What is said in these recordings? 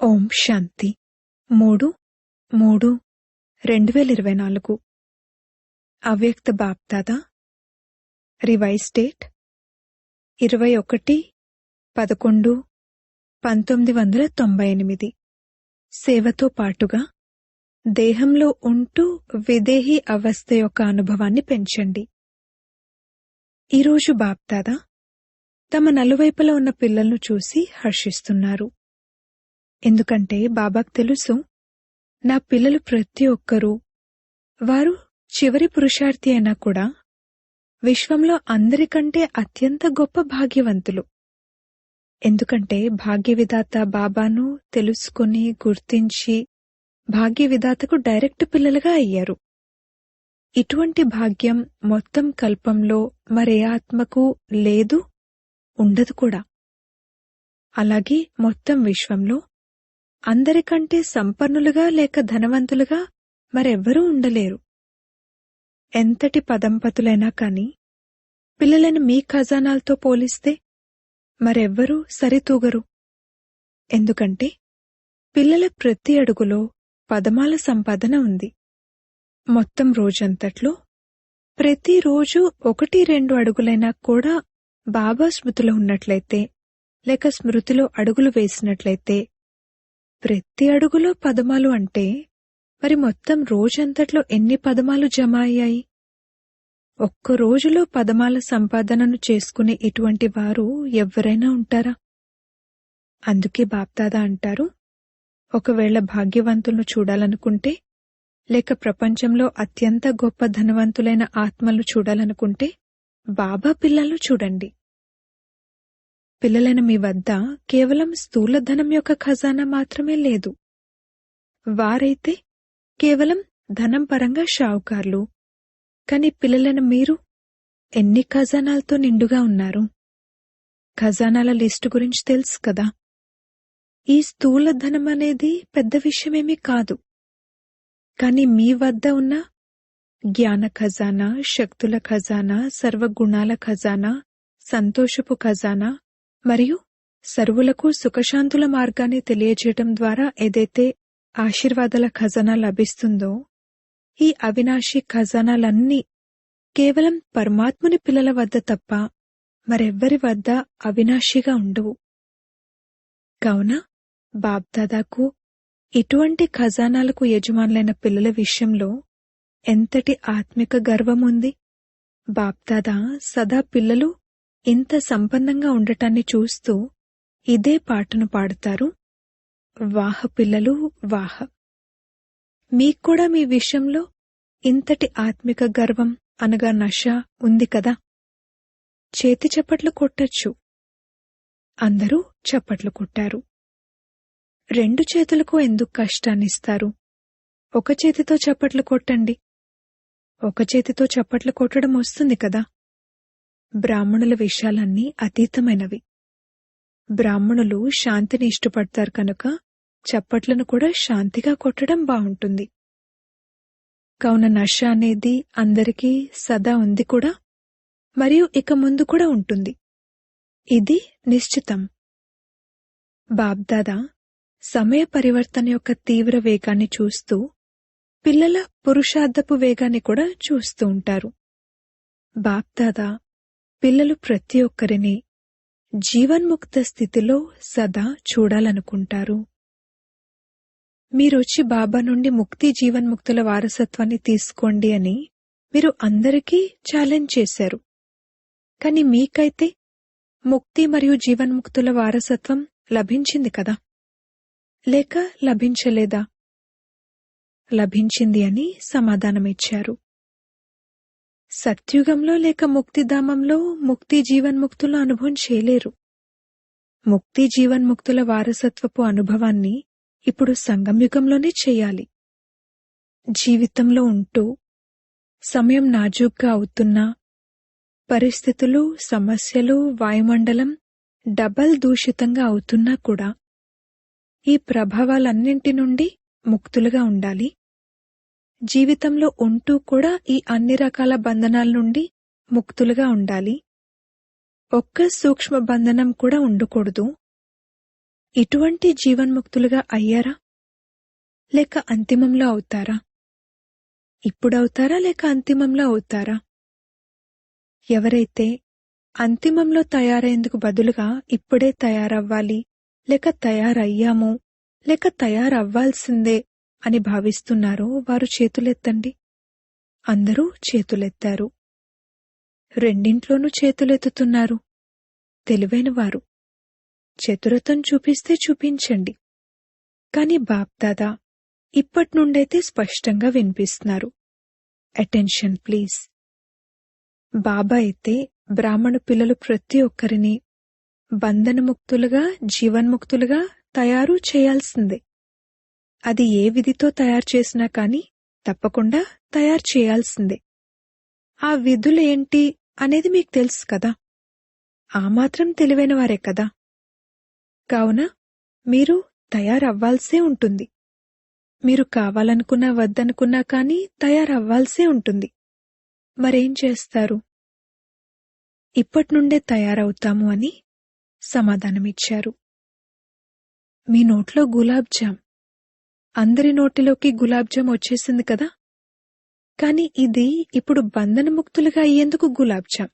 ఓం శాంతి 3/3/2024 అవ్యక్త BapDada revise date 21/11/1998 సేవతో పాటుగా దేహంలో ఉంటూ విదేహీ అవస్థ యొక్క అనుభవాన్ని పెంచండి. ఈరోజు బాప్దాదా తమ నలువైపులా ఉన్న పిల్లలను చూసి హర్షిస్తున్నారు. ఎందుకంటే బాబాకు తెలుసు, నా పిల్లలు ప్రతి ఒక్కరూ వారు చివరి పురుషార్థి అయినా కూడా విశ్వంలో అందరికంటే అత్యంత గొప్ప భాగ్యవంతులు. ఎందుకంటే భాగ్యవిధాత బాబాను తెలుసుకుని గుర్తించి భాగ్యవిధాతకు డైరెక్ట్ పిల్లలుగా అయ్యారు. ఇటువంటి భాగ్యం మొత్తం కల్పంలో మరే ఆత్మకు లేదు, ఉండదు కూడా. అలాగే మొత్తం విశ్వంలో అందరికంటే సంపన్నులుగా లేక ధనవంతులుగా మరెవ్వరూ ఉండలేరు. ఎంతటి పదంపతులైనా కాని పిల్లలను మీ ఖజానాలతో పోలిస్తే మరెవ్వరూ సరితూగరు. ఎందుకంటే పిల్లల ప్రతి అడుగులో పదమాల సంపాదన ఉంది. మొత్తం రోజంతట్లో ప్రతిరోజు 1-2 అడుగులైనా కూడా బాబా స్మృతిలో ఉన్నట్లయితే లేక స్మృతిలో అడుగులు వేసినట్లయితే ప్రతి అడుగులో పదమాలు అంటే మరి మొత్తం రోజంతట్లో ఎన్ని పదమాలు జమ అయ్యాయి? ఒక్క రోజులో పదమాల సంపాదనను చేసుకునే ఇటువంటి వారు ఎవ్వరైనా ఉంటారా? అందుకే బాప్దాదా అంటారు, ఒకవేళ భాగ్యవంతులను చూడాలనుకుంటే లేక ప్రపంచంలో అత్యంత గొప్ప ధనవంతులైన ఆత్మలను చూడాలనుకుంటే బాబా పిల్లలను చూడండి. పిల్లలైన మీ వద్ద కేవలం స్థూల ధనం యొక్క ఖజానా మాత్రమే లేదు. వారైతే కేవలం ధనం పరంగా షావుకార్లు. కాని పిల్లలైన మీరు ఎన్ని ఖజానాలతో నిండుగా ఉన్నారు? ఖజానాల లిస్టు గురించి తెలుసు కదా. ఈ స్థూల ధనం అనేది పెద్ద విషయమేమీ కాదు. కాని మీ వద్ద ఉన్న జ్ఞాన ఖజానా, శక్తుల ఖజానా, సర్వగుణాల ఖజానా, సంతోషపు ఖజానా మరియు సర్వులకు సుఖశాంతుల మార్గాన్ని తెలియజేయటం ద్వారా ఏదైతే ఆశీర్వాదాల ఖజానా లభిస్తుందో, ఈ అవినాశి ఖజానాలన్నీ కేవలం పరమాత్ముని పిల్లల వద్ద తప్ప మరెవ్వరి వద్ద అవినాశిగా ఉండవు. కావున బాప్దాదాకు ఇటువంటి ఖజానాలకు యజమానులైన పిల్లల విషయంలో ఎంతటి ఆత్మిక గర్వముంది. బాప్దాదా సదా పిల్లలు ఇంత సంపన్నంగా ఉండటాన్ని చూస్తూ ఇదే పాటను పాడుతారు, వాహ పిల్లలు వాహ. మీక్కూడా మీ విషయంలో ఇంతటి ఆత్మిక గర్వం అనగా నష ఉంది కదా. చేతి చప్పట్లు కొట్టచ్చు. అందరూ చప్పట్లు కొట్టారు. 2 చేతులకు ఎందుకు కష్టాన్నిస్తారు? ఒక చేతితో చప్పట్లు కొట్టండి. ఒక చేతితో చప్పట్లు కొట్టడం వస్తుంది కదా. బ్రాహ్మణుల విషయాలన్నీ అతీతమైనవి. బ్రాహ్మణులు శాంతిని ఇష్టపడతారు కనుక చప్పట్లను కూడా శాంతిగా కొట్టడం బావుంటుంది. కావున నష అనేది అందరికీ సదా ఉంది కూడా, మరియు ఇక ముందు కూడా ఉంటుంది. ఇది నిశ్చితం. బాప్దాదా సమయ పరివర్తన యొక్క తీవ్ర వేగాన్ని చూస్తూ పిల్లల పురుషార్థపు వేగాన్ని కూడా చూస్తూ ఉంటారు. బాప్దాదా పిల్లలు ప్రతి ఒక్కరిని జీవన్ముక్త స్థితిలో సదా చూడాలనుకుంటారు. మీరొచ్చి బాబా నుండి ముక్తి జీవన్ముక్తుల వారసత్వాన్ని తీసుకోండి అని మీరు అందరికీ ఛాలెంజ్ చేశారు. కాని మీకైతే ముక్తి మరియు జీవన్ముక్తుల వారసత్వం లభించింది కదా, లేక లభించలేదా? లభించింది అని సమాధానమిచ్చారు. సత్యుగంలో లేక ముక్తిధామంలో ముక్తి జీవన్ముక్తుల అనుభవం చేయలేరు. ముక్తి జీవన్ముక్తుల వారసత్వపు అనుభవాన్ని ఇప్పుడు సంగంయుగంలోనే చేయాలి. జీవితంలో ఉంటూ సమయం నాజూగ్గా అవుతున్నా, పరిస్థితులు, సమస్యలు, వాయుమండలం డబల్ దూషితంగా అవుతున్నా కూడా ఈ ప్రభావాలన్నింటి నుండి ముక్తులుగా ఉండాలి. జీవితంలో ఉంటూ కూడా ఈ అన్ని రకాల బంధనాల నుండి ముక్తులుగా ఉండాలి. ఒక్క సూక్ష్మ బంధనం కూడా ఉండకూడదు. ఇటువంటి జీవన్ముక్తులుగా అయ్యారా లేక అంతిమంలో అవుతారా? ఇప్పుడవుతారా లేక అంతిమంలో అవుతారా? ఎవరైతే అంతిమంలో తయారయ్యేందుకు బదులుగా ఇప్పుడే తయారవ్వాలి, లేక తయారయ్యాము, లేక తయారవ్వాల్సిందే అని భావిస్తున్నారో వారు చేతులెత్తండి. అందరూ చేతులెత్తారు. రెండింట్లోనూ చేతులెత్తుతున్నారు. తెలివైనవారు. చతురతం చూపిస్తే చూపించండి. కాని బాప్దాదా ఇప్పట్నుండైతే స్పష్టంగా వినిపిస్తున్నారు. Attention please. బాబా అయితే బ్రాహ్మణ పిల్లలు ప్రతి ఒక్కరిని బంధనముక్తులుగా, జీవన్ముక్తులుగా తయారు చేయాల్సిందే. అది ఏ విధితో తయారు చేసినా కాని తప్పకుండా తయారు చేయాల్సిందే. ఆ విధులేంటి అనేది మీకు తెలుసు కదా. ఆ మాత్రం తెలివైన వారే కదా. కావున మీరు తయారవ్వాల్సే ఉంటుంది. మీరు కావాలనుకున్నా వద్దనుకున్నా కాని తయారవ్వాల్సే ఉంటుంది. మరేం చేస్తారు? ఇప్పట్నుండే తయారవుతాము అని సమాధానమిచ్చారు. మీ నోట్లో గులాబ్జామ్, అందరి నోటిలోకి గులాబ్జామ్ వచ్చేసింది కదా. కాని ఇది ఇప్పుడు బంధనముక్తులుగా అయ్యేందుకు గులాబ్జామ్,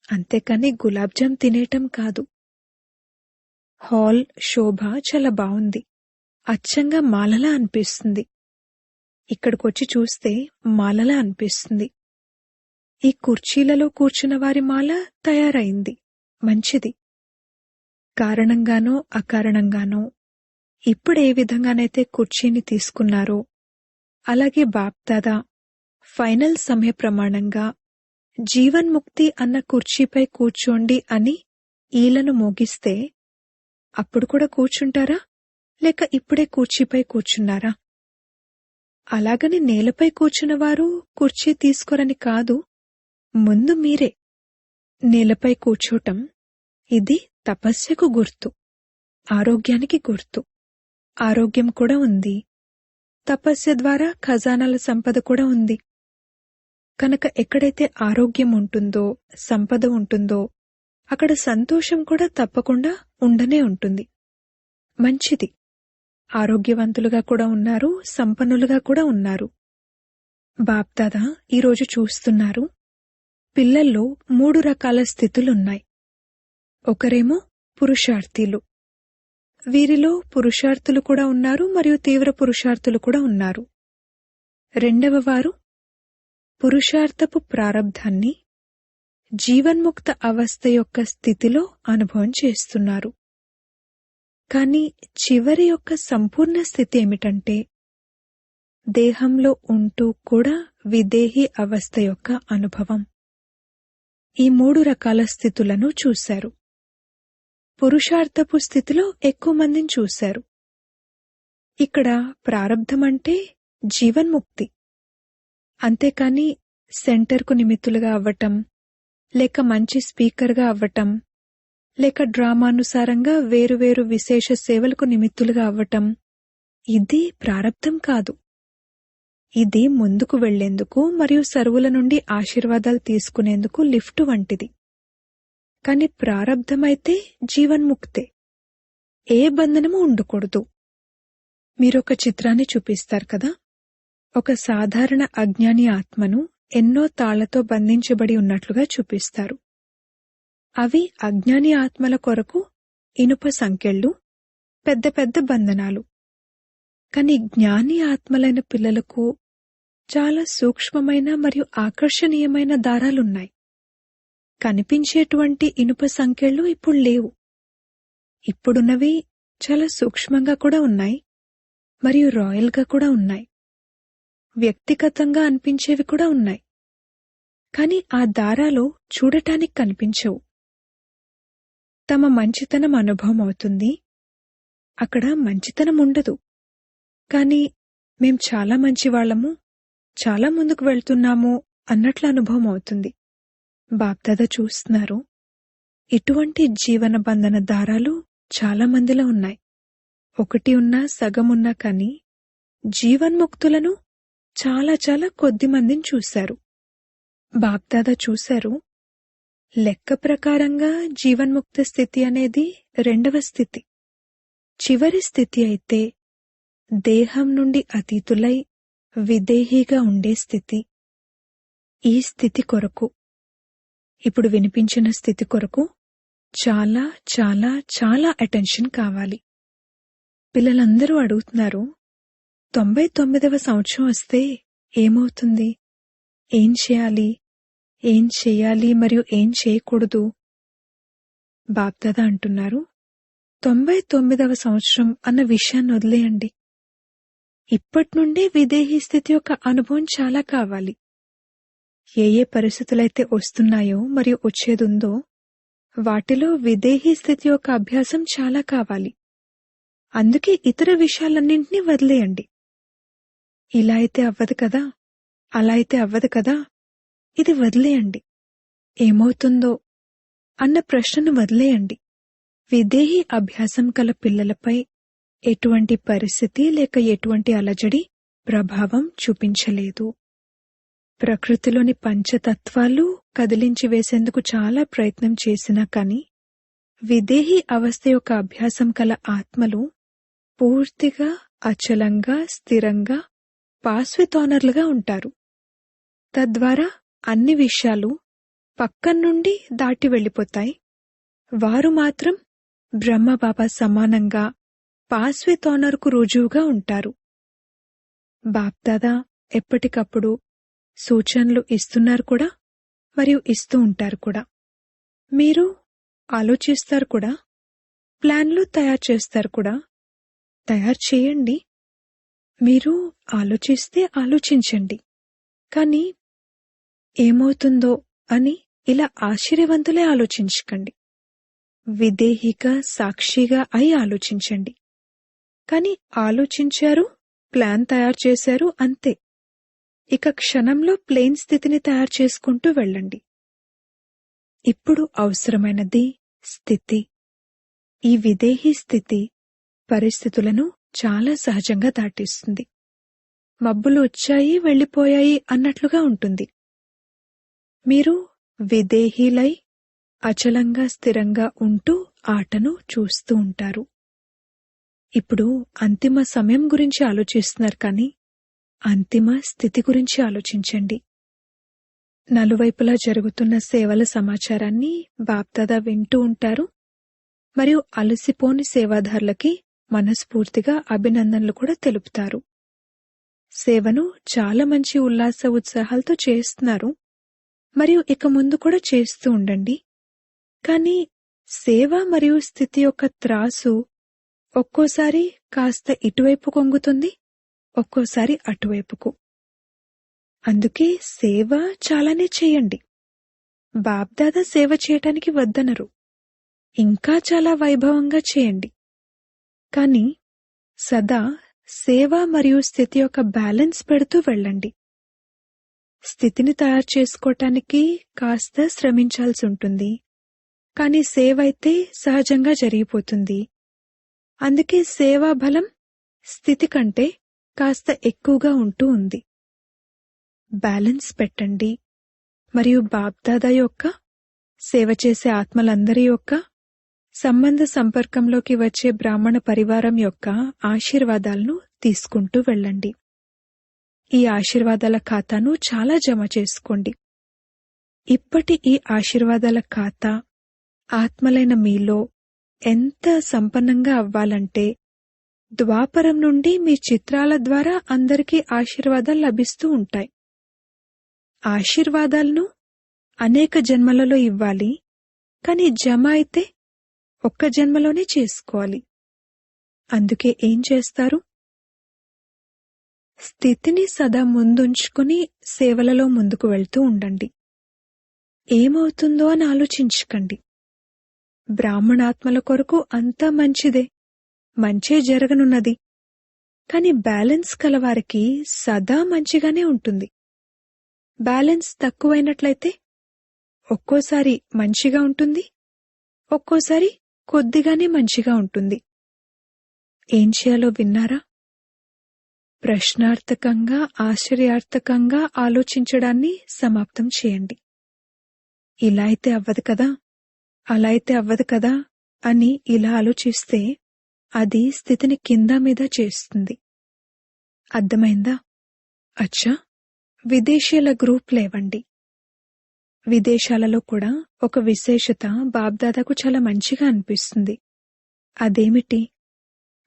అంతేకాని గులాబ్జామ్ తినేయటం కాదు. హాల్ శోభ చాలా బావుంది. అచ్చంగా మాలలా అనిపిస్తుంది. ఇక్కడికొచ్చి చూస్తే మాలలా అనిపిస్తుంది. ఈ కుర్చీలలో కూర్చున్న వారి మాల తయారైంది. మంచిది. కారణంగానో అకారణంగానో ఇప్పుడే విధంగానైతే కుర్చీని తీసుకున్నారో అలాగే బాప్దాదా ఫైనల్ సమయ ప్రమాణంగా జీవన్ముక్తి అన్న కుర్చీపై కూర్చోండి అని ఈలను మోగిస్తే అప్పుడు కూడా కూర్చుంటారా లేక ఇప్పుడే కుర్చీపై కూర్చున్నారా? అలాగని నేలపై కూర్చున్నవారు కుర్చీ తీసుకోరని కాదు. ముందు మీరే నేలపై కూర్చోటం ఇది తపస్యకు గుర్తు, ఆరోగ్యానికి గుర్తు. ఆరోగ్యం కూడా ఉంది. తపస్య ద్వారా ఖజానాల సంపద కూడా ఉంది. కనుక ఎక్కడైతే ఆరోగ్యం ఉంటుందో, సంపద ఉంటుందో అక్కడ సంతోషం కూడా తప్పకుండా ఉండనే ఉంటుంది. మంచిది. ఆరోగ్యవంతులుగా కూడా ఉన్నారు, సంపన్నులుగా కూడా ఉన్నారు. బాప్దాదా ఈరోజు చూస్తున్నారు, పిల్లల్లో 3 రకాల స్థితులున్నాయి. ఒకరేమో పురుషార్థులు. వీరిలో పురుషార్థులు కూడా ఉన్నారు మరియు తీవ్ర పురుషార్థులు కూడా ఉన్నారు. రెండవ వారు పురుషార్థపు ప్రారబ్ధాన్ని జీవన్ముక్త అవస్థ యొక్క స్థితిలో అనుభవం చేస్తున్నారు. కాని చివరి యొక్క సంపూర్ణ స్థితి ఏమిటంటే దేహంలో ఉంటూ కూడా విదేహి అవస్థ యొక్క అనుభవం. ఈ 3 రకాల స్థితులను చూశారు. పురుషార్థపు స్థితిలో ఎక్కువ మందిని చూశారు. ఇక్కడ ప్రారబ్ధమంటే జీవన్ముక్తి, అంతేకాని సెంటర్కు నిమిత్తులుగా అవ్వటం, లేక మంచి స్పీకర్గా అవ్వటం, లేక డ్రామానుసారంగా వేరువేరు విశేష సేవలకు నిమిత్తులుగా అవ్వటం, ఇది ప్రారబ్ధం కాదు. ఇది ముందుకు వెళ్లేందుకు మరియు సర్వుల నుండి ఆశీర్వాదాలు తీసుకునేందుకు లిఫ్ట్ వంటిది. కాని ప్రారబ్ధమైతే జీవన్ముక్తే. ఏ బంధనము ఉండకూడదు. మీరొక చిత్రాన్ని చూపిస్తారు కదా. ఒక సాధారణ అజ్ఞాని ఆత్మను ఎన్నో తాళ్లతో బంధించబడి ఉన్నట్లుగా చూపిస్తారు. అవి అజ్ఞాని ఆత్మల కొరకు ఇనుప సంకెళ్ళు, పెద్ద పెద్ద బంధనాలు. కాని జ్ఞాని ఆత్మలైన పిల్లలకు చాలా సూక్ష్మమైన మరియు ఆకర్షణీయమైన దారాలున్నాయి. కనిపించేటువంటి ఇనుప సంకెళ్ళు ఇప్పుడు లేవు. ఇప్పుడున్నవి చాలా సూక్ష్మంగా కూడా ఉన్నాయి మరియు రాయల్గా కూడా ఉన్నాయి. వ్యక్తిగతంగా అనిపించేవి కూడా ఉన్నాయి. కాని ఆ దారాలు చూడటానికి కనిపించవు. తమ మంచితనం అనుభవం అవుతుంది. అక్కడ మంచితనం ఉండదు. కాని మేం చాలా మంచివాళ్లము, చాలా ముందుకు వెళ్తున్నాము అన్నట్లు అనుభవం అవుతుంది. బాప్దాదా చూస్తున్నారు, ఇటువంటి జీవన బంధన దారాలు చాలా మందిలో ఉన్నాయి. ఒకటి ఉన్నా సగం ఉన్నా కాని జీవన్ముక్తులను చాలా చాలా కొద్ది మందిని చూశారు. బాప్దాదా చూశారు, లెక్క ప్రకారంగా జీవన్ముక్త స్థితి అనేది రెండవ స్థితి. చివరి స్థితి అయితే దేహం నుండి అతీతులై విదేహీగా ఉండే స్థితి. ఈ స్థితి కొరకు, ఇప్పుడు వినిపించిన స్థితి కొరకు చాలా చాలా చాలా అటెన్షన్ కావాలి. పిల్లలందరూ అడుగుతున్నారు, 99వ సంవత్సరం వస్తే ఏమవుతుంది, ఏం చేయాలి, ఏం చేయాలి మరియు ఏం చేయకూడదు? బాప్దాదా అంటున్నారు, 99వ సంవత్సరం అన్న విషయాన్ని వదిలేయండి. ఇప్పటినుండే విదేహీ స్థితి యొక్క అనుభవం చాలా కావాలి. ఏ ఏ పరిస్థితులైతే వస్తున్నాయో మరియు వచ్చేదుందో వాటిలో విదేహీ స్థితి యొక్క అభ్యాసం చాలా కావాలి. అందుకే ఇతర విషయాలన్నింటినీ వదిలేయండి. ఇలా అయితే అవ్వదు కదా, అలా అయితే అవ్వదు కదా, ఇది వదిలేయండి. ఏమవుతుందో అన్న ప్రశ్నను వదిలేయండి. విదేహీ అభ్యాసం కల పిల్లలపై ఎటువంటి పరిస్థితి లేక ఎటువంటి అలజడి ప్రభావం చూపించలేదు. ప్రకృతిలోని పంచతత్వాలు కదిలించి వేసేందుకు చాలా ప్రయత్నం చేసినా కాని విదేహీ అవస్థ యొక్క అభ్యాసం కల ఆత్మలు పూర్తిగా అచలంగా స్థిరంగా పాస్ విత్ ఆనర్లుగా ఉంటారు. తద్వారా అన్ని విషయాలు పక్కనుండి దాటి వెళ్ళిపోతాయి. వారు మాత్రం బ్రహ్మబాబా సమానంగా పాస్ విత్ ఆనర్కు రుజువుగా ఉంటారు. బాప్దాదా ఎప్పటికప్పుడు సూచనలు ఇస్తున్నారు కూడా మరియు ఇస్తూ ఉంటారు కూడా. మీరు ఆలోచిస్తారు కూడా, ప్లాన్లు తయారు చేస్తారు కూడా. తయారు చేయండి. మీరు ఆలోచిస్తే ఆలోచించండి, కానీ ఏమవుతుందో అని ఇలా ఆశ్చర్యవంతులే ఆలోచించకండి. విదేహిగా సాక్షిగా అయి ఆలోచించండి. కానీ ఆలోచించారు, ప్లాన్ తయారు చేశారు, అంతే. ఇక క్షణంలో ప్లేన్ స్థితిని తయారు చేసుకుంటూ వెళ్ళండి. ఇప్పుడు అవసరమైనది స్థితి. ఈ విదేహీ స్థితి పరిస్థితులను చాలా సహజంగా దాటిస్తుంది. మబ్బులు వచ్చాయి వెళ్ళిపోయాయి అన్నట్లుగా ఉంటుంది. మీరు విదేహీలై అచలంగా స్థిరంగా ఉంటూ ఆటను చూస్తూ ఉంటారు. ఇప్పుడు అంతిమ సమయం గురించి ఆలోచిస్తున్నారు, కానీ అంతిమ స్థితి గురించి ఆలోచించండి. నలువైపులా జరుగుతున్న సేవల సమాచారాన్ని బాప్దాదా వింటూ ఉంటారు మరియు అలసిపోని సేవాదారులకి మనస్ఫూర్తిగా అభినందనలు కూడా తెలుపుతారు. సేవను చాలా మంచి ఉల్లాస ఉత్సాహాలతో చేస్తున్నారు మరియు ఇక ముందు కూడా చేస్తూ ఉండండి. కానీ సేవ మరియు స్థితి యొక్క త్రాసు ఒక్కోసారి కాస్త ఇటువైపు కొంగుతుంది, ఒక్కోసారి అటువైపుకు. అందుకే సేవ చాలానే చేయండి. బాప్దాదా సేవ చేయటానికి వద్దనరు, ఇంకా చాలా వైభవంగా చేయండి. కానీ సదా సేవ మరియు స్థితి యొక్క బ్యాలెన్స్ పెడుతూ వెళ్ళండి. స్థితిని తయారు చేసుకోవటానికి కాస్త శ్రమించాల్సి ఉంటుంది, కానీ సేవ అయితే సహజంగా జరిగిపోతుంది. అందుకే సేవా బలం స్థితి కంటే కాస్త ఎక్కువగా ఉంటూ ఉంది. బ్యాలెన్స్ పెట్టండి మరియు బాప్దాదా యొక్క సేవ చేసే ఆత్మలందరి యొక్క సంబంధ సంపర్కంలోకి వచ్చే బ్రాహ్మణ పరివారం యొక్క ఆశీర్వాదాలను తీసుకుంటూ వెళ్ళండి. ఈ ఆశీర్వాదాల ఖాతాను చాలా జమ చేసుకోండి. ఇప్పటి ఈ ఆశీర్వాదాల ఖాతా ఆత్మలైన మీలో ఎంత సంపన్నంగా అవ్వాలంటే ద్వాపరం నుండి మీ చిత్రాల ద్వారా అందరికీ ఆశీర్వాదాలు లభిస్తూ ఉంటాయి. ఆశీర్వాదాలను అనేక జన్మలలో ఇవ్వాలి, కానీ జమ అయితే ఒక్క జన్మలోనే చేసుకోవాలి. అందుకే ఏం చేస్తారు? స్థితిని సదా ముందుంచుకుని సేవలలో ముందుకు వెళ్తూ ఉండండి. ఏమవుతుందో అని ఆలోచించకండి. బ్రాహ్మణాత్మల కొరకు అంతా మంచిదే, మంచే జరగనున్నది. కాని బ్యాలెన్స్ కలవారికి సదా మంచిగానే ఉంటుంది. బ్యాలెన్స్ తక్కువైనట్లయితే ఒక్కోసారి మంచిగా ఉంటుంది, ఒక్కోసారి కొద్దిగానే మంచిగా ఉంటుంది. ఏం చేయాలో విన్నారా? ప్రశ్నార్థకంగా ఆశ్చర్యార్థకంగా ఆలోచించడాన్ని సమాప్తం చేయండి. ఇలా అయితే అవ్వదు కదా, అలా అయితే అవ్వదు కదా అని ఇలా ఆలోచిస్తే అది స్థితిని కింద మీద చేస్తుంది. అర్థమైందా? అచ్చా, విదేశీయుల గ్రూప్ లేవండి. విదేశాలలో కూడా ఒక విశేషత బాబ్దాదాకు చాలా మంచిగా అనిపిస్తుంది. అదేమిటి?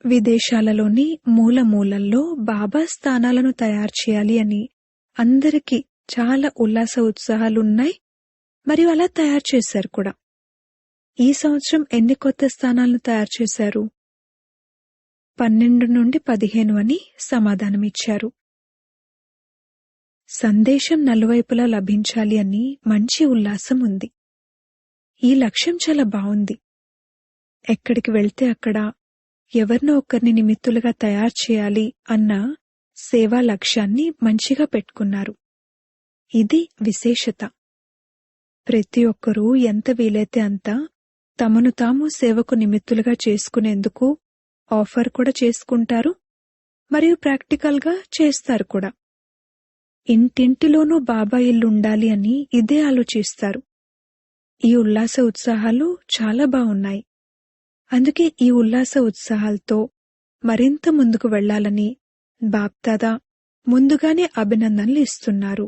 విదేశాలలోని మూల మూలల్లో బాబా స్థానాలను తయారు చేయాలి అని అందరికీ చాలా ఉల్లాస ఉత్సాహాలున్నాయి. మరియు అలా తయారు చేశారు కూడా. ఈ సంవత్సరం ఎన్ని కొత్త స్థానాలను తయారు చేశారు? 12 నుండి 15 అని సమాధానమిచ్చారు. సందేశం నలువైపులా లభించాలి అని మంచి ఉల్లాసం ఉంది. ఈ లక్ష్యం చాలా బావుంది. ఎక్కడికి వెళ్తే అక్కడ ఎవరినో ఒకరిని నిమిత్తులుగా తయారు చేయాలి అన్న సేవా లక్ష్యాన్ని మంచిగా పెట్టుకున్నారు. ఇది విశేషత. ప్రతి ఒక్కరూ ఎంత వీలైతే అంత తమను తాము సేవకు నిమిత్తులుగా చేసుకునేందుకు ఆఫర్ కూడా చేసుకుంటారు మరియు ప్రాక్టికల్గా చేస్తారు కూడా. ఇంటింటిలోనూ బాబా ఇల్లుండాలి అని ఇదే ఆలోచిస్తారు. ఈ ఉల్లాస ఉత్సాహాలు చాలా బావున్నాయి. అందుకే ఈ ఉల్లాస ఉత్సాహాలతో మరింత ముందుకు వెళ్లాలని బాప్దాదా ముందుగానే అభినందనలు ఇస్తున్నారు.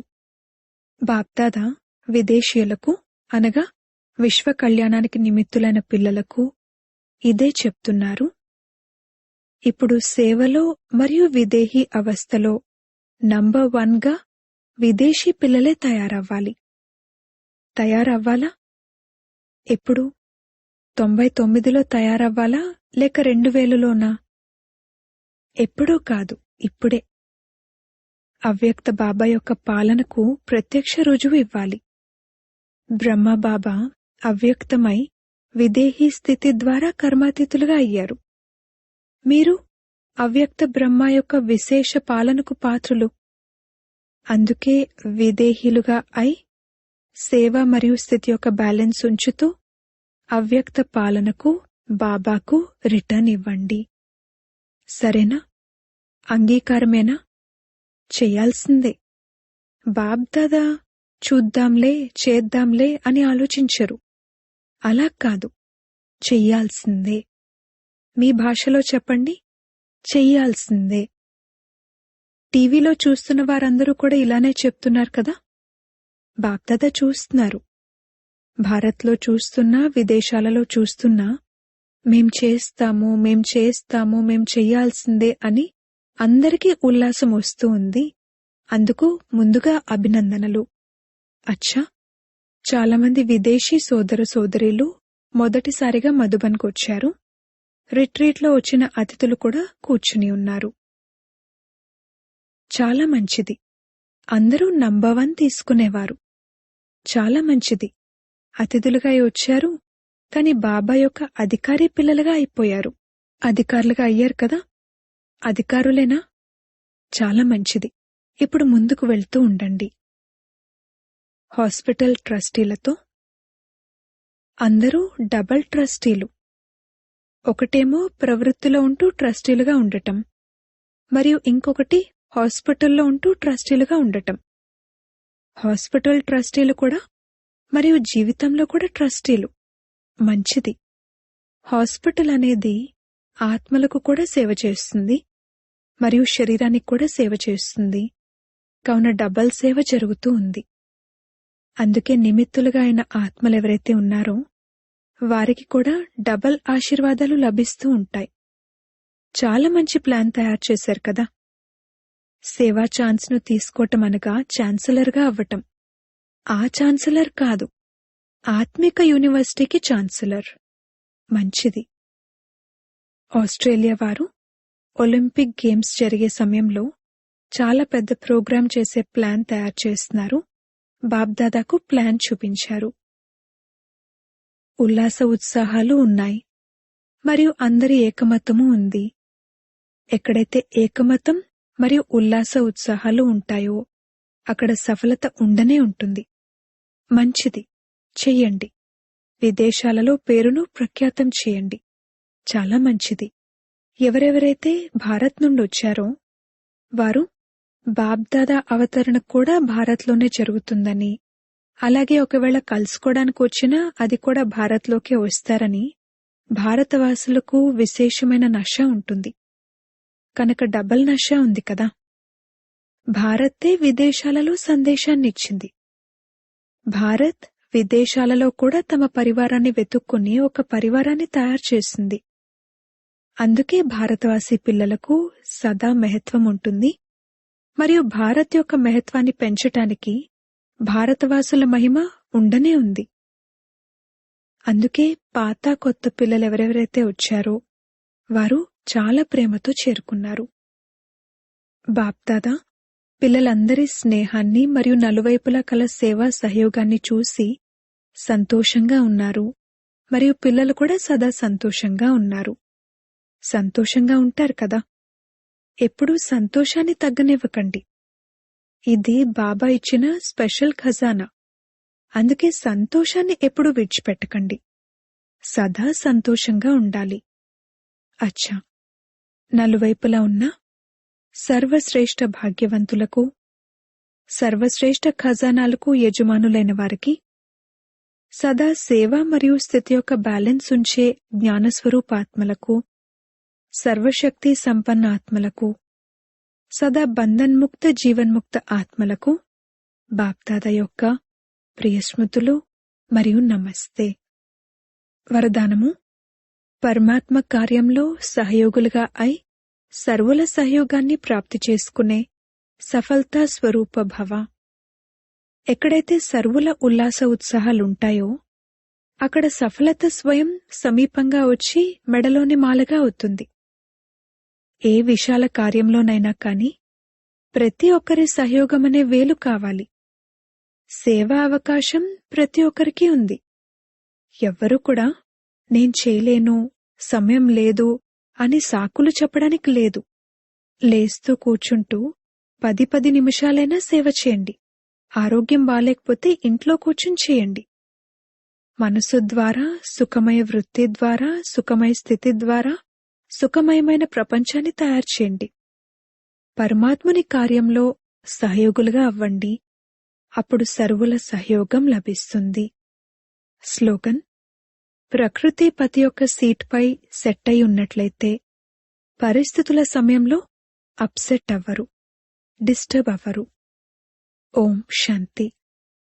బాప్దాదా విదేశీయులకు అనగా విశ్వ కళ్యాణానికి నిమిత్తులైన పిల్లలకు ఇదే చెప్తున్నారు. ఇప్పుడు సేవలో మరియు విదేహీ అవస్థలో నంబర్ 1గా విదేశీ పిల్లలే తయారవ్వాలి. తయారవ్వాలా? ఎప్పుడు? 99లో తయారవ్వాలా లేక 2000లోనా? ఎప్పుడూ కాదు, ఇప్పుడే. అవ్యక్త బాబా యొక్క పాలనకు ప్రత్యక్ష రుజువు ఇవ్వాలి. బ్రహ్మ బాబా అవ్యక్తమై విదేహీ స్థితి ద్వారా కర్మాతీతులుగా అయ్యారు. మీరు అవ్యక్త బ్రహ్మ యొక్క విశేష పాలనకు పాత్రులు. అందుకే విదేహీలుగా అయి సేవ మరియు స్థితి యొక్క బ్యాలెన్స్ ఉంచుతూ అవ్యక్త పాలనకు బాబాకు రిటర్న్ ఇవ్వండి. సరేనా? అంగీకారమేనా? చెయ్యాల్సిందే. బాబ్దాదా చూద్దాంలే చేద్దాంలే అని ఆలోచించరు. అలా కాదు, చెయ్యాల్సిందే. మీ భాషలో చెప్పండి, చెయ్యాల్సిందే. టీవీలో చూస్తున్న వారందరూ కూడా ఇలానే చెప్తున్నారు కదా. బాబ్దాదా చూస్తున్నారు. భారత్లో చూస్తున్నా విదేశాలలో చూస్తున్నా మేం చేస్తాము మేం చేస్తాము మేం చెయ్యాల్సిందే అని అందరికీ ఉల్లాసం వస్తూ ఉంది. అందుకు ముందుగా అభినందనలు. అచ్చా, చాలామంది విదేశీ సోదర సోదరీలు మొదటిసారిగా మధుబన్కొచ్చారు. రిట్రీట్లో వచ్చిన అతిథులు కూడా కూర్చుని ఉన్నారు. చాలా మంచిది. అందరూ నంబర్ 1 తీసుకునేవారు. చాలా మంచిది. అతిథులుగా వచ్చారు, కాని బాబా యొక్క అధికారి పిల్లలుగా అయిపోయారు. అధికారులుగా అయ్యారు కదా. అధికారులేనా? చాలా మంచిది. ఇప్పుడు ముందుకు వెళ్తూ ఉండండి. హాస్పిటల్ ట్రస్టీలతో అందరూ డబల్ ట్రస్టీలు. ఒకటేమో ప్రవృత్తిలో ఉంటూ ట్రస్టీలుగా ఉండటం, మరియు ఇంకొకటి హాస్పిటల్లో ఉంటూ ట్రస్టీలుగా ఉండటం. హాస్పిటల్ ట్రస్టీలు కూడా మరియు జీవితంలో కూడా ట్రస్టీలు. మంచిది. హాస్పిటల్ అనేది ఆత్మలకు కూడా సేవ చేస్తుంది మరియు శరీరానికి కూడా సేవ చేస్తుంది. కావున డబల్ సేవ జరుగుతూ ఉంది. అందుకే నిమిత్తులుగా అయిన ఆత్మలెవరైతే ఉన్నారో వారికి కూడా డబల్ ఆశీర్వాదాలు లభిస్తూ ఉంటాయి. చాలా మంచి ప్లాన్ తయారు చేశారు కదా. సేవా ఛాన్స్ను తీసుకోవటం అనగా ఛాన్సలర్గా అవ్వటం. ఆ ఛాన్సలర్ కాదు, ఆత్మిక యూనివర్సిటీకి ఛాన్సలర్. మంచిది. ఆస్ట్రేలియా వారు ఒలింపిక్ గేమ్స్ జరిగే సమయంలో చాలా పెద్ద ప్రోగ్రాం చేసే ప్లాన్ తయారు చేస్తున్నారు. బాబ్దాదాకు ప్లాన్ చూపించారు. ఉల్లాస ఉత్సాహాలు ఉన్నాయి మరియు అందరి ఏకమతము ఉంది. ఎక్కడైతే ఏకమతం మరియు ఉల్లాస ఉత్సాహాలు ఉంటాయో అక్కడ సఫలత ఉండనే ఉంటుంది. మంచిది, చెయ్యండి. విదేశాలలో పేరును ప్రఖ్యాతం చేయండి. చాలా మంచిది. ఎవరెవరైతే భారత్ నుండి వచ్చారో వారు బాబ్దాదా అవతరణ కూడా భారత్లోనే జరుగుతుందని, అలాగే ఒకవేళ కలుసుకోవడానికి వచ్చినా అది కూడా భారత్లోకే వస్తారని భారతవాసులకు విశేషమైన నష ఉంటుంది. కనుక డబల్ నష ఉంది కదా. భారతే విదేశాలలో సందేశాన్నిచ్చింది. భారత్ విదేశాలలో కూడా తమ పరివారాన్ని వెతుక్కుని ఒక పరివారాన్ని తయారు చేసింది. అందుకే భారతవాసి పిల్లలకు సదా మహత్వం ఉంటుంది. మరియు భారత్ యొక్క మహత్వాన్ని పెంచటానికి భారతవాసుల మహిమ ఉండనే ఉంది. అందుకే పాత కొత్త పిల్లలెవరెవరైతే వచ్చారో వారు చాలా ప్రేమతో చేరుకున్నారు. బాప్దాదా పిల్లలందరి స్నేహాన్ని మరియు నలువైపులా కల సేవా సహయోగాన్ని చూసి సంతోషంగా ఉన్నారు. మరియు పిల్లలు కూడా సదా సంతోషంగా ఉన్నారు. సంతోషంగా ఉంటారు కదా. ఎప్పుడూ సంతోషాన్ని తగ్గనివ్వకండి. ఇది బాబా ఇచ్చిన స్పెషల్ ఖజానా. అందుకే సంతోషాన్ని ఎప్పుడూ విడిచిపెట్టకండి. సదా సంతోషంగా ఉండాలి. అచ్చా, నలువైపులా ఉన్న సర్వశ్రేష్ఠ భాగ్యవంతులకు, సర్వశ్రేష్ఠ ఖజానాలకు యజమానులైన వారికి, సదా సేవ మరియు స్థితి యొక్క బ్యాలెన్స్ ఉంచే జ్ఞానస్వరూపాత్మలకు, సర్వశక్తి సంపన్న ఆత్మలకు, సదా బంధన్ముక్త జీవన్ముక్త ఆత్మలకు బాప్దాదా యొక్క ప్రియస్మృతులు మరియు నమస్తే. వరదానము: పరమాత్మ కార్యంలో సహయోగులుగా అయి సర్వుల సహయోగాన్ని ప్రాప్తి చేసుకునే సఫలతా స్వరూప భవ. ఎక్కడైతే సర్వుల ఉల్లాస ఉత్సాహాలుంటాయో అక్కడ సఫలత స్వయం సమీపంగా వచ్చి మెడలోని మాలగా అవుతుంది. ఏ విశాల కార్యంలోనైనా కాని ప్రతి ఒక్కరి సహయోగమనే వేలు కావాలి. సేవా అవకాశం ప్రతి ఒక్కరికి ఉంది. ఎవ్వరూ కూడా నేను చేయలేను, సమయం లేదు అని సాకులు చెప్పడానికి లేదు. లేస్తూ కూర్చుంటూ 10 నిమిషాలైనా సేవ చేయండి. ఆరోగ్యం బాలేకపోతే ఇంట్లో కూర్చుని చేయండి. మనసు ద్వారా, సుఖమయ వృత్తి ద్వారా, సుఖమయ స్థితి ద్వారా సుఖమయమైన ప్రపంచాన్ని తయారు చేయండి. పరమాత్ముని కార్యంలో సహయోగులుగా అవ్వండి. అప్పుడు సర్వుల సహయోగం లభిస్తుంది. స్లోగన్: ప్రకృతి పతి యొక్క సీట్పై సెట్ అయి ఉన్నట్లయితే పరిస్థితుల సమయంలో అప్సెట్ అవ్వరు, డిస్టర్బ్ అవ్వరు. ఓం శాంతి.